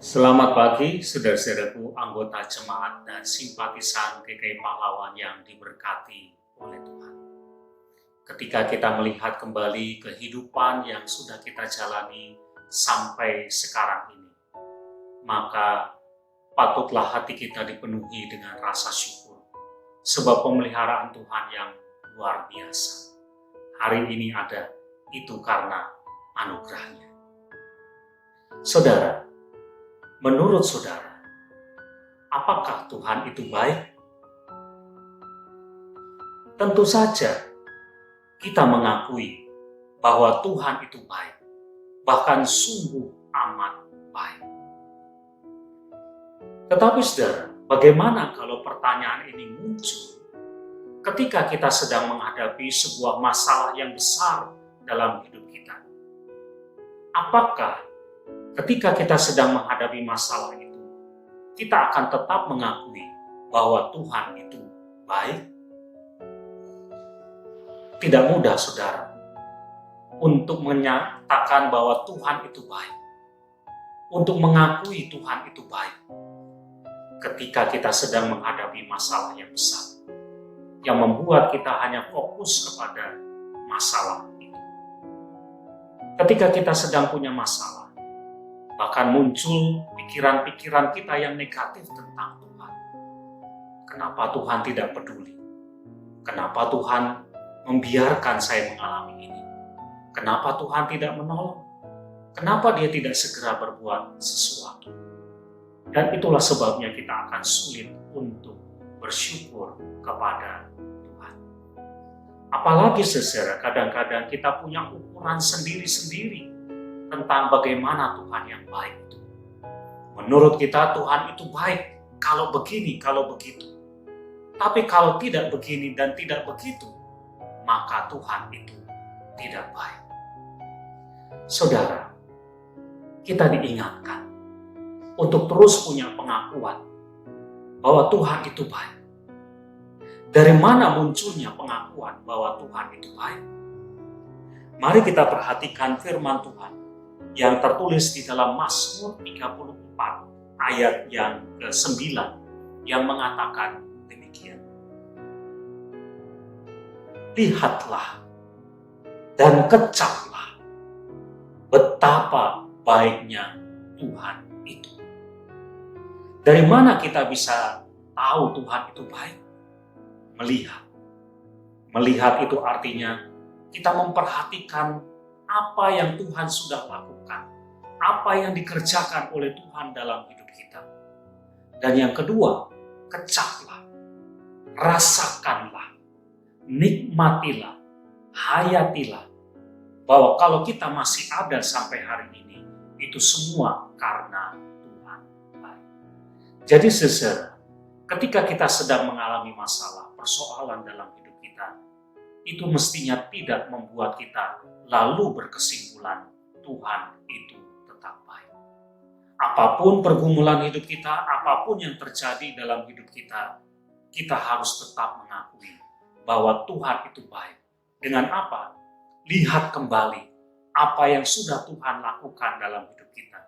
Selamat pagi, saudara-saudaraku, anggota jemaat dan simpatisan GKI Pahlawan yang diberkati oleh Tuhan. Ketika kita melihat kembali kehidupan yang sudah kita jalani sampai sekarang ini, maka patutlah hati kita dipenuhi dengan rasa syukur, sebab pemeliharaan Tuhan yang luar biasa. Hari ini ada, itu karena anugerahnya. Saudara, menurut saudara, apakah Tuhan itu baik? Tentu saja kita mengakui bahwa Tuhan itu baik, bahkan sungguh amat baik. Tetapi saudara, bagaimana kalau pertanyaan ini muncul ketika kita sedang menghadapi sebuah masalah yang besar dalam hidup kita? Apakah ketika kita sedang menghadapi masalah itu, kita akan tetap mengakui bahwa Tuhan itu baik? Tidak mudah, saudara, untuk menyatakan bahwa Tuhan itu baik, untuk mengakui Tuhan itu baik, ketika kita sedang menghadapi masalah yang besar, yang membuat kita hanya fokus kepada masalah itu. Ketika kita sedang punya masalah, bahkan muncul pikiran-pikiran kita yang negatif tentang Tuhan. Kenapa Tuhan tidak peduli? Kenapa Tuhan membiarkan saya mengalami ini? Kenapa Tuhan tidak menolong? Kenapa Dia tidak segera berbuat sesuatu? Dan itulah sebabnya kita akan sulit untuk bersyukur kepada Tuhan. Apalagi saudara, kadang-kadang kita punya ukuran sendiri-sendiri tentang bagaimana Tuhan yang baik itu. Menurut kita Tuhan itu baik kalau begini, kalau begitu. Tapi kalau tidak begini dan tidak begitu, maka Tuhan itu tidak baik. Saudara, kita diingatkan untuk terus punya pengakuan bahwa Tuhan itu baik. Dari mana munculnya pengakuan bahwa Tuhan itu baik? Mari kita perhatikan firman Tuhan yang tertulis di dalam Mazmur 34 ayat yang ke-9 yang mengatakan demikian. Lihatlah dan kecaplah betapa baiknya Tuhan itu. Dari mana kita bisa tahu Tuhan itu baik? Melihat. Melihat itu artinya kita memperhatikan apa yang Tuhan sudah lakukan, apa yang dikerjakan oleh Tuhan dalam hidup kita. Dan yang kedua, kecaplah, rasakanlah, nikmatilah, hayatilah, bahwa kalau kita masih ada sampai hari ini, itu semua karena Tuhan baik. Jadi saudara, ketika kita sedang mengalami masalah, persoalan dalam hidup kita, itu mestinya tidak membuat kita lalu berkesimpulan Tuhan itu tetap baik. Apapun pergumulan hidup kita, apapun yang terjadi dalam hidup kita, kita harus tetap mengakui bahwa Tuhan itu baik. Dengan apa? Lihat kembali apa yang sudah Tuhan lakukan dalam hidup kita.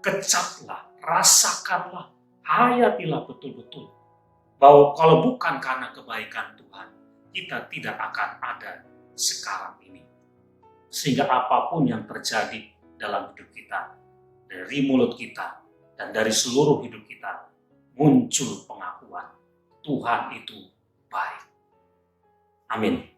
Kecaplah, rasakanlah, hayatilah betul-betul bahwa kalau bukan karena kebaikan Tuhan, kita tidak akan ada sekarang ini. Sehingga apapun yang terjadi dalam hidup kita, dari mulut kita dan dari seluruh hidup kita, muncul pengakuan Tuhan itu baik. Amin.